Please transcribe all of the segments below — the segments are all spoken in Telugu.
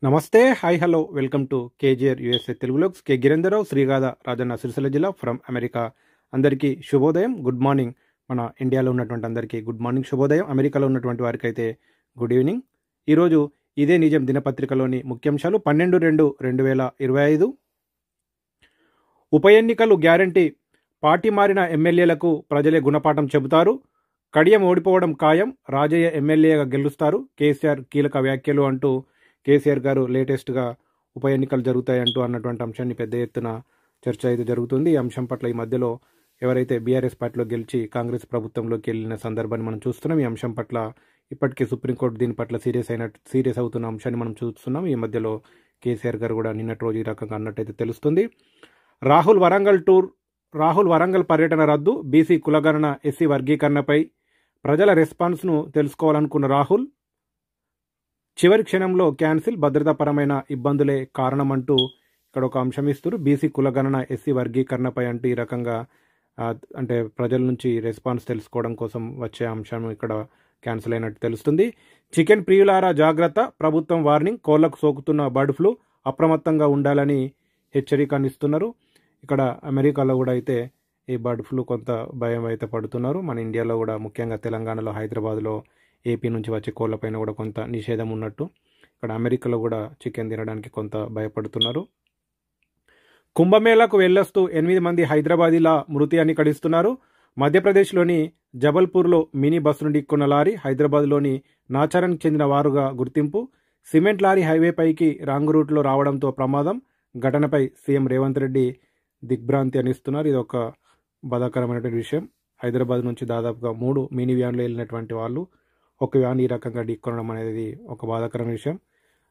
నమస్తే, hi, hello, welcome to KGR USA తెలుగులోక్స్. కే గిరేందర్రావు, శ్రీగాధ రాజన్న సిరిసిల్ల జిల్లా ఫ్రమ్ అమెరికా. అందరికీ శుభోదయం, గుడ్ మార్నింగ్. మన ఇండియాలో ఉన్నటువంటి అందరికీ గుడ్ మార్నింగ్, శుభోదయం. అమెరికాలో ఉన్నటువంటి వారికి అయితే గుడ్ ఈవినింగ్. ఈరోజు ఇదే నిజం దినపత్రికలోని ముఖ్యాంశాలు. 12/2/2025 ఉప ఎన్నికలు గ్యారంటీ. పార్టీ మారిన ఎమ్మెల్యేలకు ప్రజలే గుణపాఠం చెబుతారు. కడియం ఓడిపోవడం ఖాయం, రాజయ్య ఎమ్మెల్యేగా గెలుస్తారు. కేసీఆర్ కీలక వ్యాఖ్యలు అంటూ కేసీఆర్ గారు లేటెస్ట్గా ఉప ఎన్నికలు జరుగుతాయంటూ అన్నటువంటి అంశాన్ని పెద్ద ఎత్తున చర్చ అయితే జరుగుతుంది. ఈ అంశం పట్ల ఈ మధ్యలో ఎవరైతే బీఆర్ఎస్ పార్టీలో గెలిచి కాంగ్రెస్ ప్రభుత్వంలోకి వెళ్ళిన సందర్భాన్ని మనం చూస్తున్నాం. ఈ అంశం పట్ల ఇప్పటికీ సుప్రీంకోర్టు దీని పట్ల సీరియస్ అవుతున్న అంశాన్ని మనం చూస్తున్నాం. ఈ మధ్యలో కేసీఆర్ గారు కూడా నిన్నటి రోజు ఈ రకంగా అన్నట్టయితే తెలుస్తుంది. రాహుల్ వరంగల్ పర్యటన రద్దు. బీసీ కులగణన, ఎస్సీ వర్గీకరణపై ప్రజల రెస్పాన్స్ను తెలుసుకోవాలనుకున్న రాహుల్ చివరి క్షణంలో క్యాన్సిల్. భద్రతాపరమైన ఇబ్బందులే కారణమంటూ ఇక్కడ ఒక అంశం ఇస్తారు. బీసీ కులగణన, ఎస్సీ వర్గీకరణపై అంటూ ఈ రకంగా అంటే ప్రజల నుంచి రెస్పాన్స్ తెలుసుకోవడం కోసం వచ్చే అంశం ఇక్కడ క్యాన్సిల్ అయినట్టు తెలుస్తుంది. చికెన్ ప్రియులారా జాగ్రత్త, ప్రభుత్వం వార్నింగ్. కోళ్లకు సోకుతున్న బర్డ్ ఫ్లూ, అప్రమత్తంగా ఉండాలని హెచ్చరికనిస్తున్నారు. ఇక్కడ అమెరికాలో కూడా అయితే ఈ బర్డ్ ఫ్లూ కొంత భయం అయితే పడుతున్నారు. మన ఇండియాలో కూడా ముఖ్యంగా తెలంగాణలో, హైదరాబాద్లో, ఏపీ నుంచి వచ్చే కోళ్ళపైన కూడా కొంత నిషేధం ఉన్నట్టు ఇక్కడ అమెరికాలో కూడా చికెన్ తినడానికి కొంత భయపడుతున్నారు. కుంభమేళాకు వెళ్ళొస్తూ 8 మంది హైదరాబాదీల మృతి అని కడిస్తున్నారు. మధ్యప్రదేశ్లోని జబల్పూర్లో మినీ బస్సును ఢీకొన్న లారీ. హైదరాబాద్లోని నాచారానికి చెందిన వారుగా గుర్తింపు. సిమెంట్ లారీ హైవేపైకి రాంగ్ రూట్లో రావడంతో ప్రమాదం. ఘటనపై సీఎం రేవంత్ రెడ్డి దిగ్భ్రాంతి అనిస్తున్నారు. ఇది ఒక బాధాకరమైనటువంటి విషయం. హైదరాబాద్ నుంచి దాదాపుగా 3 మినీ వ్యాన్లు వెళ్ళినటువంటి వాళ్ళు ఒక వ్యాన్ ఈ రకంగా ఢీకొనడం అనేది ఒక బాధాకరమైన విషయం.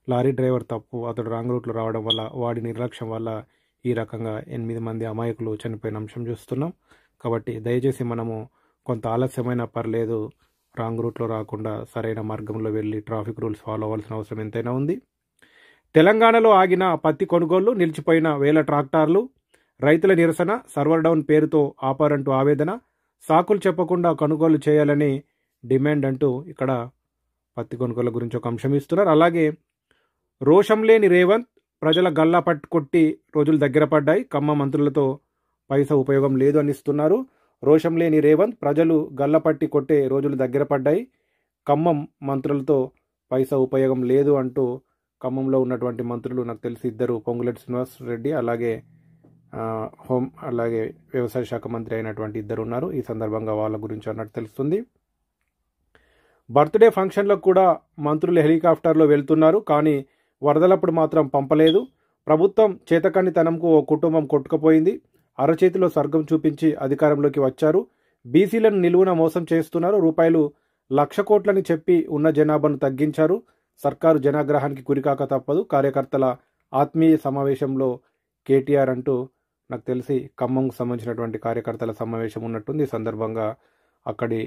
లారీ డ్రైవర్ తప్పు, అతడు రాంగ్ రూట్లో రావడం వల్ల, వాడి నిర్లక్ష్యం వల్ల ఈ రకంగా 8 మంది అమాయకులు చనిపోయిన అంశం చూస్తున్నాం. కాబట్టి దయచేసి మనము కొంత ఆలస్యమైనా పర్లేదు, రాంగ్ రూట్లో రాకుండా సరైన మార్గంలో వెళ్ళి ట్రాఫిక్ రూల్స్ ఫాలో అవ్వాల్సిన అవసరం ఎంతైనా ఉంది. తెలంగాణలో ఆగిన పత్తి కొనుగోళ్లు, నిలిచిపోయిన వేల ట్రాక్టర్లు. రైతుల నిరసన, సర్వర్ డౌన్ పేరుతో ఆపారంటూ ఆవేదన. సాకులు చెప్పకుండా కొనుగోలు చేయాలని డిమాండ్ అంటూ ఇక్కడ పత్తి కొనుగోలు గురించి ఒక అంశం ఇస్తున్నారు. అలాగే రోషం లేని రేవంత్, ప్రజల గల్లా పట్టుకొట్టి రోజులు దగ్గర పడ్డాయి. ఖమ్మం మంత్రులతో పైసా ఉపయోగం లేదు అని ఇస్తున్నారు. రోషం లేని రేవంత్, ప్రజలు గల్లా పట్టి కొట్టే రోజులు దగ్గర పడ్డాయి. ఖమ్మం మంత్రులతో పైసా ఉపయోగం లేదు అంటూ ఖమ్మంలో ఉన్నటువంటి మంత్రులు నాకు తెలిసి 2, పొంగులేటి శ్రీనివాస్ రెడ్డి అలాగే అలాగే వ్యవసాయ శాఖ మంత్రి అయినటువంటి 2 ఉన్నారు. ఈ సందర్భంగా వాళ్ళ గురించి అన్నట్టు తెలుస్తుంది. బర్త్డే ఫంక్షన్లకు కూడా మంత్రులు హెలికాప్టర్లో వెళ్తున్నారు, కానీ వరదలప్పుడు మాత్రం పంపలేదు. ప్రభుత్వం చేతకానితనంకు ఓ కుటుంబం కొట్టుకుపోయింది. అరచేతిలో స్వర్గం చూపించి అధికారంలోకి వచ్చారు. బీసీలను నిలువున మోసం చేస్తున్నారు. ₹1,00,000 కోట్లని చెప్పి ఉన్న జనాభాను తగ్గించారు. సర్కారు జనాగ్రహానికి గురికాక తప్పదు. కార్యకర్తల ఆత్మీయ సమావేశంలో కేటీఆర్ అంటూ నాకు తెలిసి ఖమ్మంకు సంబంధించినటువంటి కార్యకర్తల సమావేశం ఉన్నట్టుంది. ఈ సందర్భంగా అక్కడి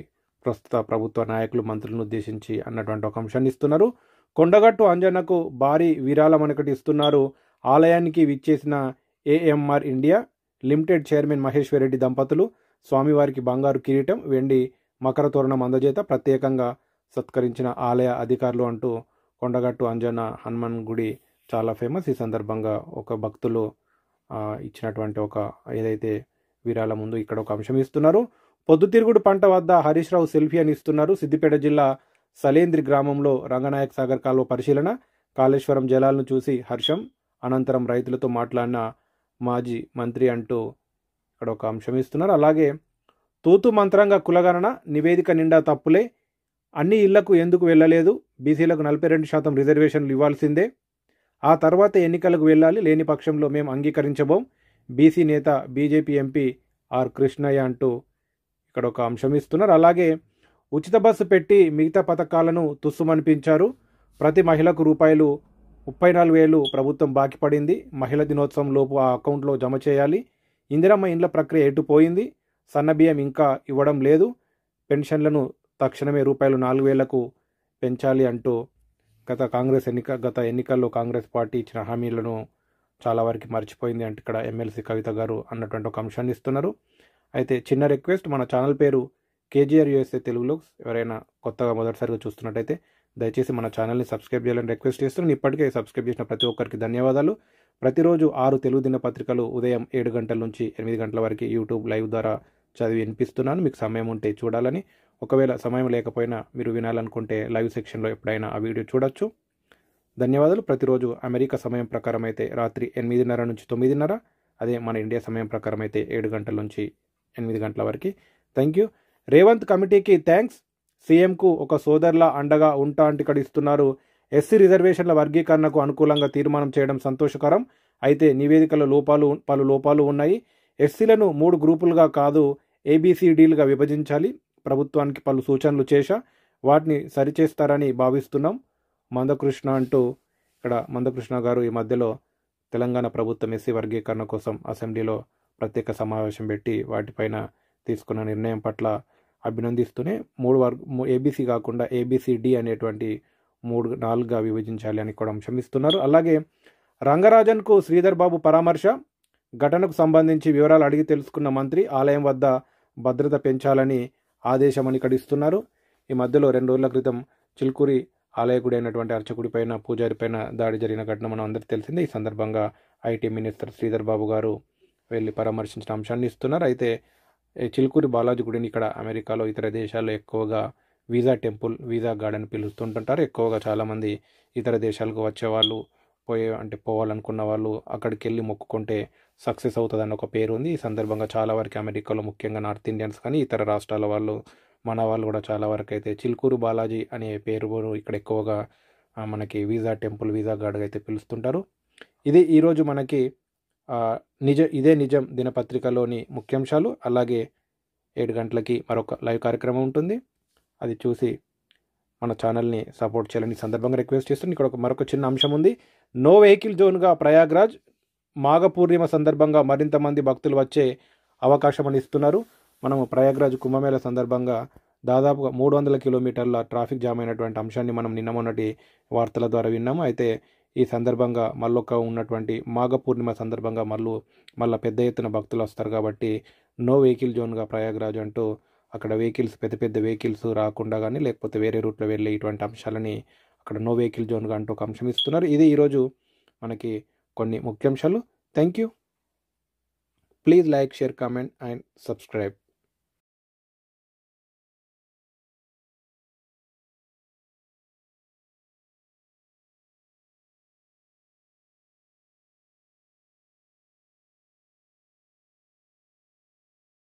ప్రస్తుత ప్రభుత్వ నాయకులు మంత్రులను ఉద్దేశించి అన్నటువంటి ఒక అంశాన్ని ఇస్తున్నారు. కొండగట్టు అంజన్నకు భారీ విరాళం ఒకటి ఇస్తున్నారు. ఆలయానికి విచ్చేసిన AMR India limited chairman Maheshwar Reddy దంపతులు స్వామివారికి బంగారు కిరీటం, వెండి మకర తోరణం అందజేత ప్రత్యేకంగా సత్కరించిన ఆలయ అధికారులు అంటూ కొండగట్టు అంజన్న హనుమాన్ గుడి చాలా ఫేమస్. ఈ సందర్భంగా ఒక భక్తులు ఇచ్చినటువంటి ఒక ఏదైతే విరాళం ఉందో ఇక్కడ ఒక అంశం ఇస్తున్నారు. పొద్దుతిరుగుడు పంట వద్ద హరీష్ రావు సెల్ఫీ అని ఇస్తున్నారు. సిద్దిపేట జిల్లా సలేంద్రి గ్రామంలో రంగనాయక్ సాగర్ కాలువ పరిశీలన. కాళేశ్వరం జలాలను చూసి హర్షం. అనంతరం రైతులతో మాట్లాడిన మాజీ మంత్రి అంటూ ఇక్కడ ఒక అంశం ఇస్తున్నారు. అలాగే తూతు మంత్రంగా కులగణన, నివేదిక నిండా తప్పులే, అన్ని ఇళ్లకు ఎందుకు వెళ్ళలేదు, బీసీలకు 42% రిజర్వేషన్లు ఇవ్వాల్సిందే, ఆ తర్వాత ఎన్నికలకు వెళ్ళాలి, లేని పక్షంలో మేము అంగీకరించబోం, బీసీ నేత బీజేపీ ఎంపీ ఆర్ కృష్ణయ్య అంటూ ఇక్కడ ఒక అంశం ఇస్తున్నారు. అలాగే ఉచిత బస్సు పెట్టి మిగతా పథకాలను తుస్సుమనిపించారు. ప్రతి మహిళకు ₹34,000 ప్రభుత్వం బాకీ పడింది. మహిళా దినోత్సవం లోపు ఆ అకౌంట్లో జమ చేయాలి. ఇందిరమ్మ ఇండ్ల ప్రక్రియ ఎటుపోయింది. సన్నబియ్యం ఇంకా ఇవ్వడం లేదు. పెన్షన్లను తక్షణమే ₹4,000కు పెంచాలి అంటూ గత ఎన్నికల్లో కాంగ్రెస్ పార్టీ ఇచ్చిన హామీలను చాలా వరకు మర్చిపోయింది అంటే ఇక్కడ ఎమ్మెల్సీ కవిత గారు అన్నటువంటి ఒక అంశాన్ని ఇస్తున్నారు. అయితే చిన్న రిక్వెస్ట్, మన ఛానల్ పేరు కేజీఆర్ యూఎస్ఏ తెలుగులో. ఎవరైనా కొత్తగా మొదటిసారిగా చూస్తున్నట్టయితే దయచేసి మన ఛానల్ని సబ్స్క్రైబ్ చేయాలని రిక్వెస్ట్ చేస్తున్నాను. ఇప్పటికే సబ్స్క్రైబ్ చేసిన ప్రతి ఒక్కరికి ధన్యవాదాలు. ప్రతిరోజు 6 తెలుగు దినపత్రికలు ఉదయం 7 గంటల నుంచి 8 గంటల వరకు యూట్యూబ్ లైవ్ ద్వారా చదివి వినిపిస్తున్నాను. మీకు సమయం ఉంటే చూడాలని, ఒకవేళ సమయం లేకపోయినా మీరు వినాలనుకుంటే లైవ్ సెక్షన్లో ఎప్పుడైనా ఆ వీడియో చూడొచ్చు. ధన్యవాదాలు. ప్రతిరోజు అమెరికా సమయం ప్రకారం అయితే రాత్రి 8:30 నుంచి 9:30, అదే మన ఇండియా సమయం ప్రకారం అయితే 7 గంటల నుంచి 8 గంటల వరకు. Thank you. రేవంత్ కమిటీకి థ్యాంక్స్. సీఎంకు ఒక సోదరులా అండగా ఉంటా అంటూ ఇక్కడ ఇస్తున్నారు. ఎస్సీ రిజర్వేషన్ల వర్గీకరణకు అనుకూలంగా తీర్మానం చేయడం సంతోషకరం. అయితే నివేదికలో పలు లోపాలు ఉన్నాయి. ఎస్సీలను 3 గ్రూపులుగా కాదు ABCDలుగా విభజించాలి. ప్రభుత్వానికి పలు సూచనలు చేశా, వాటిని సరిచేస్తారని భావిస్తున్నాం. మందకృష్ణ అంటూ ఇక్కడ మందకృష్ణ గారు ఈ మధ్యలో తెలంగాణ ప్రభుత్వం ఎస్సీ వర్గీకరణ కోసం అసెంబ్లీలో ప్రత్యేక సమావేశం పెట్టి వాటిపైన తీసుకున్న నిర్ణయం పట్ల అభినందిస్తూనే 3 ABC కాకుండా ABCD అనేటువంటి 3-4గా విభజించాలి అని కూడా అంశం ఇస్తున్నారు. అలాగే రంగరాజన్కు శ్రీధర్ బాబు పరామర్శ, ఘటనకు సంబంధించి వివరాలు అడిగి తెలుసుకున్న మంత్రి ఆలయం వద్ద భద్రత పెంచాలని ఆదేశమని ఇక్కడ ఇస్తున్నారు. ఈ మధ్యలో 2 రోజుల క్రితం చిలుకూరి ఆలయకుడి అయినటువంటి అర్చకుడి పైన, పూజారి పైన దాడి జరిగిన ఘటన మనం అందరికీ తెలిసిందే. ఈ సందర్భంగా IT మినిస్టర్ శ్రీధర్ బాబు గారు వెళ్ళి పరామర్శించిన అంశాన్ని ఇస్తున్నారు. అయితే చిలుకూరి బాలాజీ గుడిని ఇక్కడ అమెరికాలో ఇతర దేశాల్లో ఎక్కువగా వీజా టెంపుల్, వీజా గార్డెన్ పిలుస్తుంటుంటారు. ఎక్కువగా చాలామంది ఇతర దేశాలకు వచ్చేవాళ్ళు, పోవాలనుకున్న వాళ్ళు అక్కడికి వెళ్ళి మొక్కుకుంటే సక్సెస్ అవుతుందని ఒక పేరు ఉంది. ఈ సందర్భంగా చాలా వరకు అమెరికాలో ముఖ్యంగా నార్త్ ఇండియన్స్ కానీ ఇతర రాష్ట్రాల వాళ్ళు, మన వాళ్ళు కూడా చాలా వరకు అయితే చిలుకూరు బాలాజీ అనే పేరు ఇక్కడ ఎక్కువగా మనకి వీజా టెంపుల్, వీజా గార్డెన్ అయితే పిలుస్తుంటారు. ఇది ఈరోజు మనకి ఇదే నిజం దినపత్రికలోని ముఖ్యాంశాలు. అలాగే 7 గంటలకి మరొక లైవ్ కార్యక్రమం ఉంటుంది, అది చూసి మన ఛానల్ని సపోర్ట్ చేయాలని సందర్భంగా రిక్వెస్ట్ చేస్తున్నాను. ఇక్కడ మరొక చిన్న అంశం ఉంది. నో వెహికల్ జోన్గా ప్రయాగ్రాజ్, మాఘ పూర్ణిమ సందర్భంగా మరింత మంది భక్తులు వచ్చే అవకాశం అని ఇస్తున్నారు. మనము ప్రయాగ్రాజ్ కుంభమేళ సందర్భంగా దాదాపుగా 300 కిలోమీటర్ల ట్రాఫిక్ జామ్ అయినటువంటి అంశాన్ని మనం నిన్న మొన్నటి వార్తల ద్వారా విన్నాము. అయితే ఈ సందర్భంగా మళ్ళొక ఉన్నటువంటి మాఘ పూర్ణిమ సందర్భంగా మళ్ళీ పెద్ద ఎత్తున భక్తులు వస్తారు కాబట్టి నో వెహికల్ జోన్గా ప్రయాగ్రాజ్ అంటూ అక్కడ పెద్ద వెహికల్స్ రాకుండా కానీ లేకపోతే వేరే రూట్లో వెళ్ళే ఇటువంటి అంశాలని అక్కడ నో వెహికల్ జోన్గా అంటూ ఒక అంశం ఇస్తున్నారు. ఇది ఈరోజు మనకి కొన్ని ముఖ్యాంశాలు. Thank you. Please like, share, comment and subscribe.